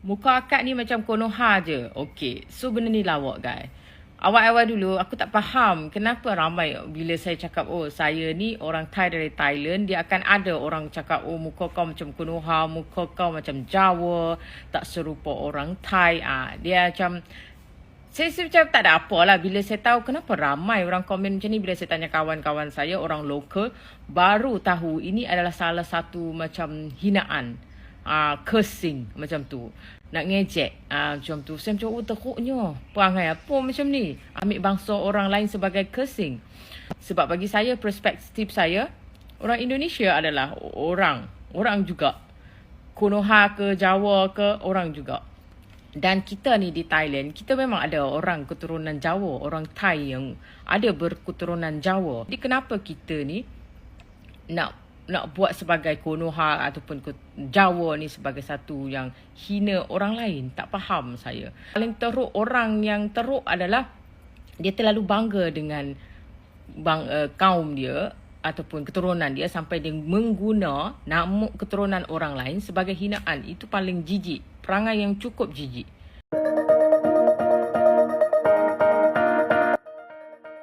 Muka akak ni macam Konoha je. Okay, so benda ni lawak guys. Awal-awal dulu aku tak faham kenapa ramai bila saya cakap oh saya ni orang Thai dari Thailand, dia akan ada orang cakap oh muka kau macam Konoha, muka kau macam Jawa, tak serupa orang Thai. Dia macam saya macam tak ada apa lah bila saya tahu kenapa ramai orang komen macam ni. Bila saya tanya kawan-kawan saya orang lokal, baru tahu ini adalah salah satu macam hinaan. Cursing macam tu, nak ngejek macam tu. Saya macam oh teruknya perangai apa macam ni, ambil bangsa orang lain sebagai cursing. Sebab bagi saya, perspektif saya, orang Indonesia adalah orang juga, Konoha ke Jawa ke orang juga. Dan kita ni di Thailand, kita memang ada orang keturunan Jawa, orang Thai yang ada berketurunan Jawa. Jadi kenapa kita ni nak buat sebagai Konoha ataupun Jawa ni sebagai satu yang hina orang lain? Tak faham saya. Paling teruk, orang yang teruk adalah dia terlalu bangga dengan kaum dia ataupun keturunan dia sampai dia mengguna nama keturunan orang lain sebagai hinaan. Itu paling jijik, perangai yang cukup jijik.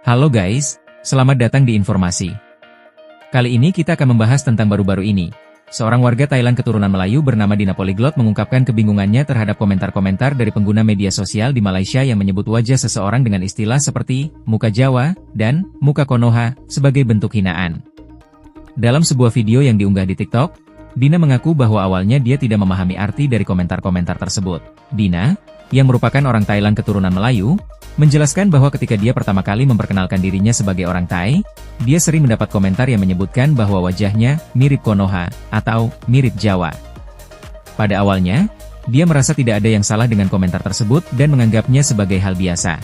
Halo guys, selamat datang di informasi. Kali ini kita akan membahas tentang baru-baru ini. Seorang warga Thailand keturunan Melayu bernama Dina Polyglot mengungkapkan kebingungannya terhadap komentar-komentar dari pengguna media sosial di Malaysia yang menyebut wajah seseorang dengan istilah seperti muka Jawa dan muka Konoha sebagai bentuk hinaan. Dalam sebuah video yang diunggah di TikTok, Dina mengaku bahwa awalnya dia tidak memahami arti dari komentar-komentar tersebut. Dina, yang merupakan orang Thailand keturunan Melayu, menjelaskan bahwa ketika dia pertama kali memperkenalkan dirinya sebagai orang Thai, dia sering mendapat komentar yang menyebutkan bahwa wajahnya mirip Konoha atau mirip Jawa. Pada awalnya, dia merasa tidak ada yang salah dengan komentar tersebut dan menganggapnya sebagai hal biasa.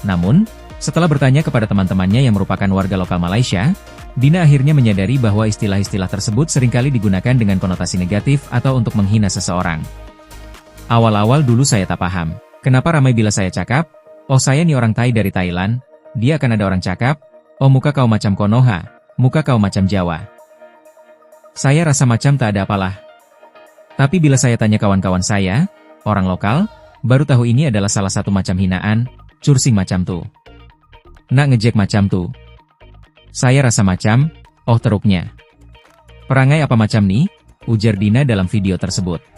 Namun, setelah bertanya kepada teman-temannya yang merupakan warga lokal Malaysia, Dina akhirnya menyadari bahwa istilah-istilah tersebut seringkali digunakan dengan konotasi negatif atau untuk menghina seseorang. Awal-awal dulu saya tak paham, kenapa ramai bila saya cakap, oh saya nih orang Thai dari Thailand, dia akan ada orang cakap, oh muka kau macam Konoha, muka kau macam Jawa. Saya rasa macam tak ada apalah. Tapi bila saya tanya kawan-kawan saya, orang lokal, baru tahu ini adalah salah satu macam hinaan, cursing macam tuh. Nak ngejek macam tuh. Saya rasa macam, oh teruknya. Perangai apa macam nih? Ujar Dina dalam video tersebut.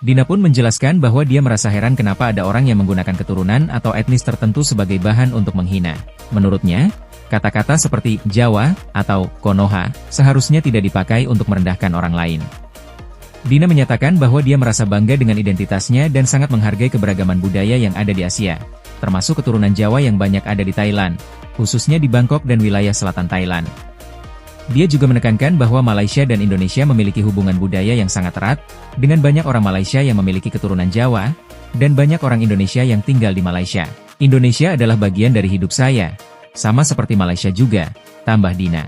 Dina pun menjelaskan bahwa dia merasa heran kenapa ada orang yang menggunakan keturunan atau etnis tertentu sebagai bahan untuk menghina. Menurutnya, kata-kata seperti Jawa atau Konoha seharusnya tidak dipakai untuk merendahkan orang lain. Dina menyatakan bahwa dia merasa bangga dengan identitasnya dan sangat menghargai keberagaman budaya yang ada di Asia, termasuk keturunan Jawa yang banyak ada di Thailand, khususnya di Bangkok dan wilayah selatan Thailand. Dia juga menekankan bahwa Malaysia dan Indonesia memiliki hubungan budaya yang sangat erat, dengan banyak orang Malaysia yang memiliki keturunan Jawa, dan banyak orang Indonesia yang tinggal di Malaysia. Indonesia adalah bagian dari hidup saya, sama seperti Malaysia juga, tambah Dina.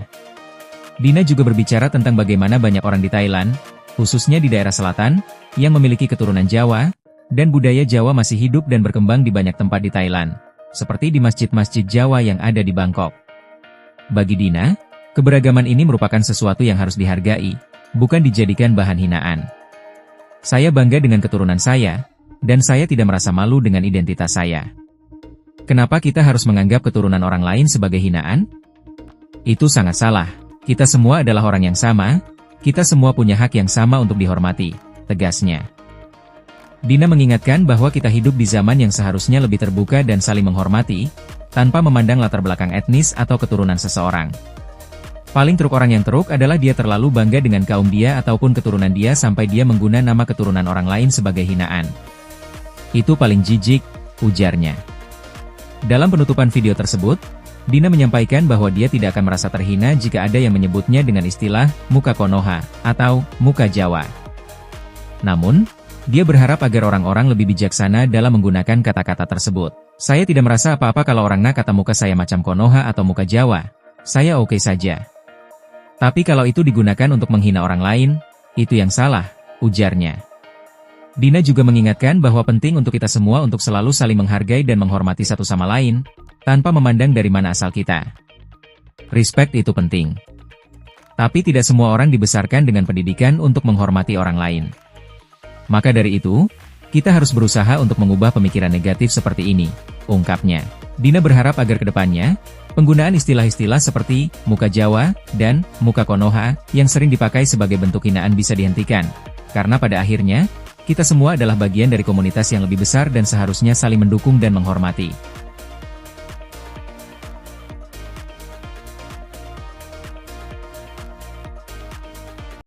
Dina juga berbicara tentang bagaimana banyak orang di Thailand, khususnya di daerah selatan, yang memiliki keturunan Jawa, dan budaya Jawa masih hidup dan berkembang di banyak tempat di Thailand, seperti di masjid-masjid Jawa yang ada di Bangkok. Bagi Dina, keberagaman ini merupakan sesuatu yang harus dihargai, bukan dijadikan bahan hinaan. Saya bangga dengan keturunan saya, dan saya tidak merasa malu dengan identitas saya. Kenapa kita harus menganggap keturunan orang lain sebagai hinaan? Itu sangat salah. Kita semua adalah orang yang sama, kita semua punya hak yang sama untuk dihormati, tegasnya. Dina mengingatkan bahwa kita hidup di zaman yang seharusnya lebih terbuka dan saling menghormati, tanpa memandang latar belakang etnis atau keturunan seseorang. Paling teruk orang yang teruk adalah dia terlalu bangga dengan kaum dia ataupun keturunan dia sampai dia menggunakan nama keturunan orang lain sebagai hinaan. Itu paling jijik, ujarnya. Dalam penutupan video tersebut, Dina menyampaikan bahwa dia tidak akan merasa terhina jika ada yang menyebutnya dengan istilah muka Konoha atau muka Jawa. Namun, dia berharap agar orang-orang lebih bijaksana dalam menggunakan kata-kata tersebut. Saya tidak merasa apa-apa kalau orang kata muka saya macam Konoha atau muka Jawa. Saya oke saja. Tapi kalau itu digunakan untuk menghina orang lain, itu yang salah, ujarnya. Dina juga mengingatkan bahwa penting untuk kita semua untuk selalu saling menghargai dan menghormati satu sama lain, tanpa memandang dari mana asal kita. Respect itu penting. Tapi tidak semua orang dibesarkan dengan pendidikan untuk menghormati orang lain. Maka dari itu, kita harus berusaha untuk mengubah pemikiran negatif seperti ini, ungkapnya. Dina berharap agar kedepannya, penggunaan istilah-istilah seperti muka Jawa dan muka Konoha yang sering dipakai sebagai bentuk hinaan bisa dihentikan. Karena pada akhirnya, kita semua adalah bagian dari komunitas yang lebih besar dan seharusnya saling mendukung dan menghormati.